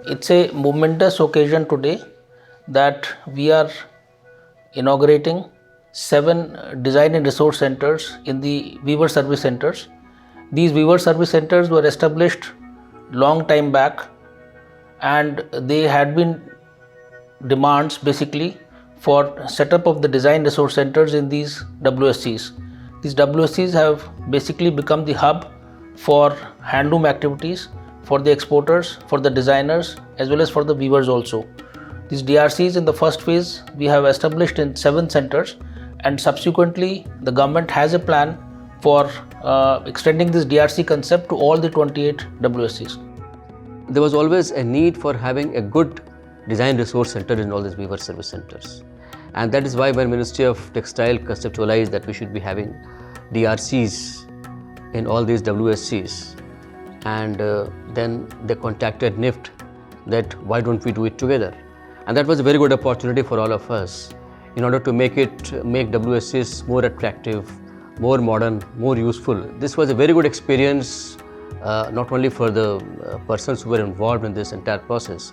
It's a momentous occasion today that we are inaugurating 7 design and resource centers in the Weaver Service Centers. These Weaver Service Centers were established long time back, and they had been demands basically for setup of the design resource centers in these WSCs. These WSCs have basically become the hub for handloom activities, for the exporters, for the designers, as well as for the weavers also. These DRCs in the first phase we have established in 7 centers, and subsequently the government has a plan for extending this DRC concept to all the 28 WSCs. There was always a need for having a good design resource center in all these weaver service centers, and that is why when Ministry of Textile conceptualized that we should be having DRCs in all these WSCs, and then they contacted NIFT that why don't we do it together, and that was a very good opportunity for all of us in order to make WSCs more attractive, more modern, more useful. This was a very good experience, not only for the persons who were involved in this entire process,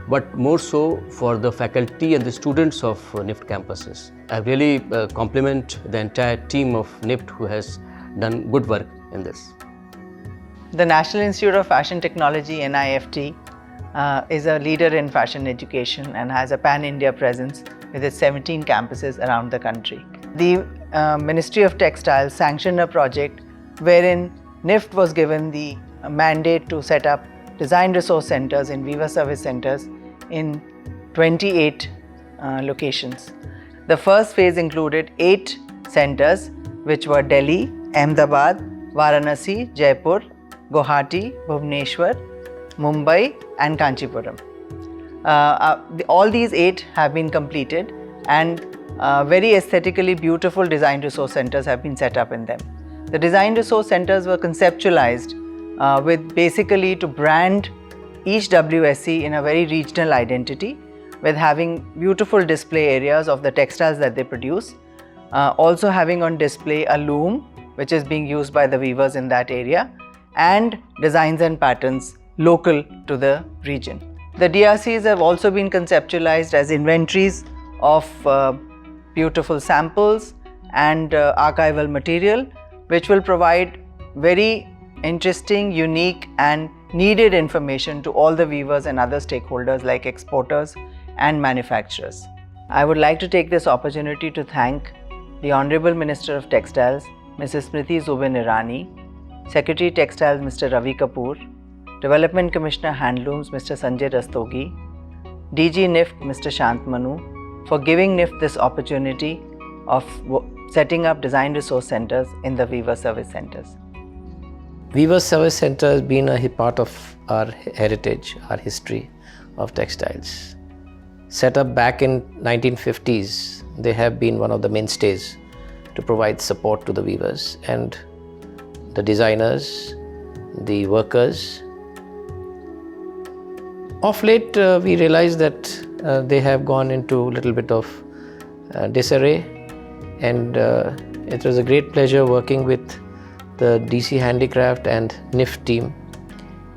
but more so for the faculty and the students of NIFT campuses. I really compliment the entire team of NIFT who has done good work in this. The National Institute of Fashion Technology, NIFT, is a leader in fashion education and has a pan-India presence with its 17 campuses around the country. The Ministry of Textiles sanctioned a project wherein NIFT was given the mandate to set up design resource centers in Weaver Service Centers in 28 locations. The first phase included 8 centers, which were Delhi, Ahmedabad, Varanasi, Jaipur, Guwahati, Bhubaneswar, Mumbai and Kanchipuram. All these 8 have been completed, and very aesthetically beautiful design resource centers have been set up in them. The design resource centers were conceptualized with basically to brand each WSC in a very regional identity, with having beautiful display areas of the textiles that they produce, also having on display a loom which is being used by the weavers in that area, and designs and patterns local to the region. The DRCs have also been conceptualized as inventories of beautiful samples and archival material, which will provide very interesting, unique and needed information to all the weavers and other stakeholders like exporters and manufacturers. I would like to take this opportunity to thank the Honorable Minister of Textiles, Mrs. Smriti Zubin Irani, Secretary Textiles Mr. Ravi Kapoor, Development Commissioner Handlooms Mr. Sanjay Rastogi, DG NIFT Mr. Shant Manu for giving NIFT this opportunity of setting up design resource centers in the Weaver Service Centers. Weaver Service Center has been a part of our heritage, our history of textiles. Set up back in 1950s, they have been one of the mainstays to provide support to the weavers and the designers, the workers. Of late, we realized that they have gone into a little bit of disarray, and it was a great pleasure working with the DC Handicraft and NIFT team,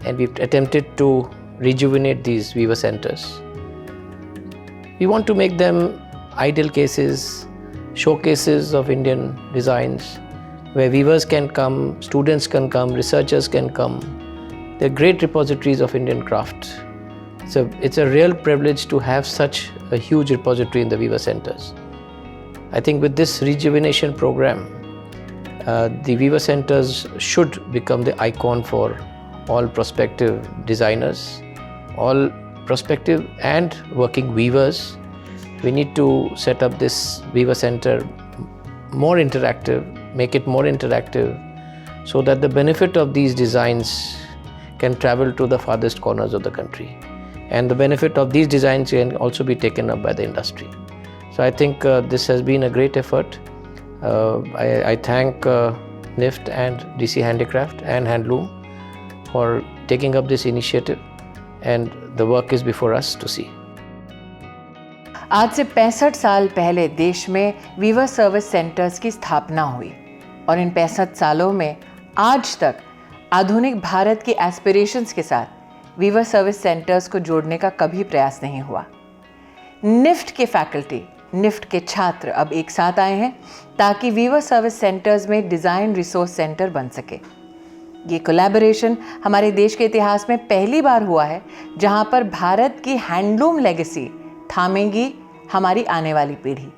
and we've attempted to rejuvenate these weaver centers. We want to make them ideal cases, showcases of Indian designs, where weavers can come, students can come, researchers can come. They're great repositories of Indian craft. So it's a real privilege to have such a huge repository in the weaver centers. I think with this rejuvenation program, the weaver centers should become the icon for all prospective designers, all prospective and working weavers. We need to set up this weaver center more interactive, make it more interactive, so that the benefit of these designs can travel to the farthest corners of the country. And the benefit of these designs can also be taken up by the industry. So I think this has been a great effort. I thank NIFT and DC Handicraft and Handloom for taking up this initiative, and the work is before us to see. आज से 65 साल पहले देश में Weaver service centres की स्थापना हुई और इन 65 सालों में आज तक आधुनिक भारत की एस्पिरेशंस के साथ वीवर सर्विस सेंटर्स को जोड़ने का कभी प्रयास नहीं हुआ। निफ्ट के फैकल्टी, निफ्ट के छात्र अब एक साथ आए हैं ताकि वीवर सर्विस सेंटर्स में डिज़ाइन रिसोर्स सेंटर बन सके। ये कोलैबोरेशन हमारे देश के इतिहास में पहली बार हुआ है जहां पर भारत की हैंडलूम लेगेसी थामेगी हमारी आने वाली पीढ़ी।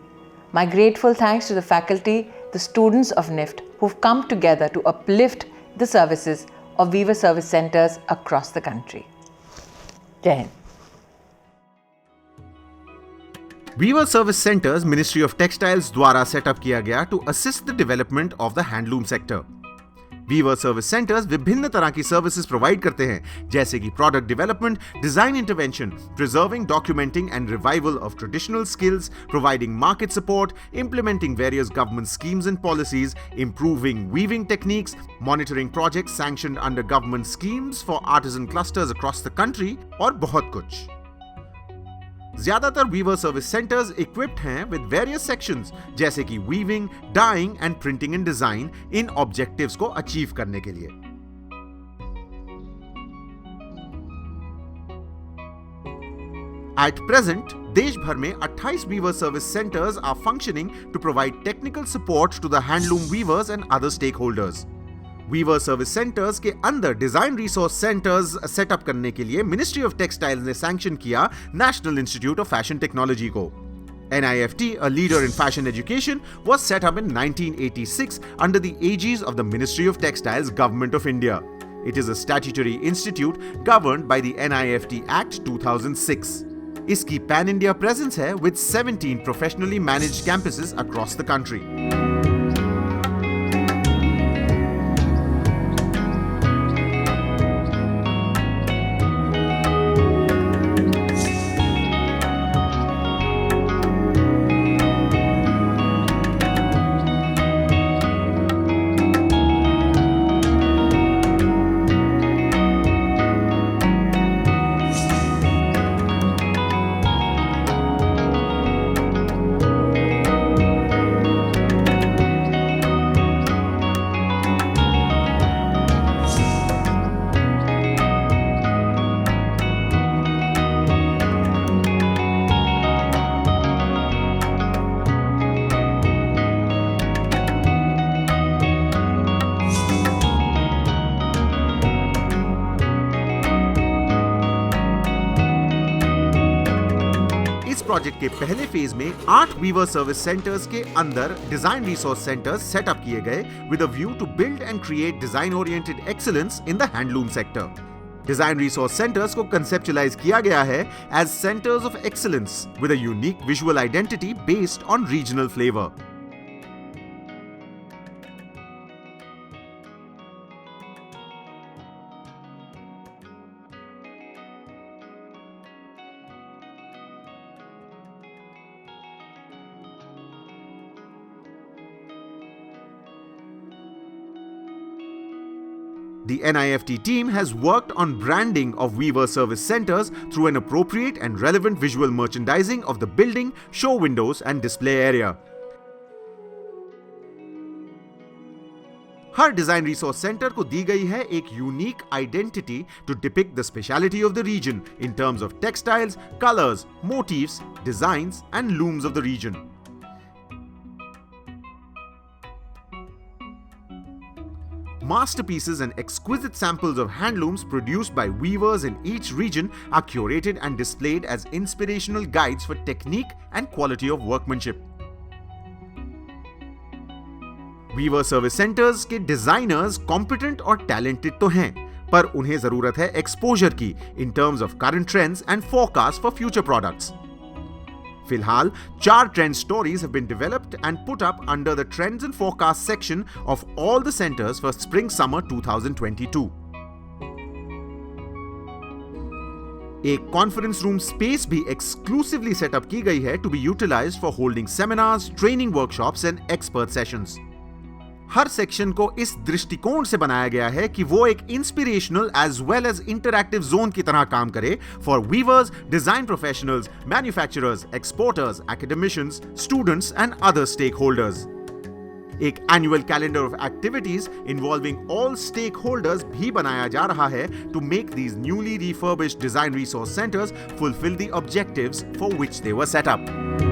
My grateful thanks to the faculty, the students of NIFT who've come together to uplift the services of Weaver Service Centers across the country. Jai Hind. Weaver Service Centers Ministry of Textiles द्वारा setup किया गया to assist the development of the handloom sector. Weaver Service Centers विभिन्न तरह की services provide करते हैं जैसे कि product development, design intervention, preserving, documenting and revival of traditional skills, providing market support, implementing various government schemes and policies, improving weaving techniques, monitoring projects sanctioned under government schemes for artisan clusters across the country और बहुत कुछ। ज्यादातर weaver service centres equipped हैं with various sections जैसे कि weaving, dyeing and printing and design in objectives को achieve करने के लिए। एट प्रेजेंट देश भर में 28 weaver service centres are functioning to provide technical support to the handloom weavers and other stakeholders. Weaver service centres के अंदर design resource centres set up करने के लिए मिनिस्ट्री ऑफ टेक्सटाइल्स ने सैंक्शन किया national institute of fashion technology को। NIFT, a leader in fashion education, was set up in 1986 under the aegis of the Ministry of Textiles, Government of India. It is a statutory institute governed by the NIFT Act 2006. इसकी pan India presence है with 17 professionally managed campuses across the country. Project के पहले phase में 8 Weaver service centres के अंदर design resource centres set up किए गए with a view to build and create design oriented excellence in the handloom sector. Design resource centres को conceptualise किया गया है as centres of excellence with a unique visual identity based on regional flavour. The NIFT team has worked on branding of Weaver Service Centers through an appropriate and relevant visual merchandising of the building, show windows and display area. हर design resource centre को दी गई है एक unique identity to depict the speciality of the region in terms of textiles, colours, motifs, designs and looms of the region. Masterpieces and exquisite samples of handlooms produced by weavers in each region are curated and displayed as inspirational guides for technique and quality of workmanship. Weaver Service Centers के designers competent और talented तो हैं, पर उन्हें जरूरत है exposure की in terms of current trends and forecasts for future products. फिलहाल 4 trend stories have been developed and put up under the trends and forecast section of all the centers for spring summer 2022. एक conference room space भी exclusively set up की गई है to be utilised for holding seminars, training workshops and expert sessions. हर section को इस दृष्टिकोण से बनाया गया है कि वो एक inspirational as well as interactive zone की तरह काम करे for viewers, design professionals, manufacturers, exporters, academicians, students and other stakeholders. एक annual calendar of activities involving all stakeholders भी बनाया जा रहा है to make these newly refurbished design resource centres fulfil the objectives for which they were set up.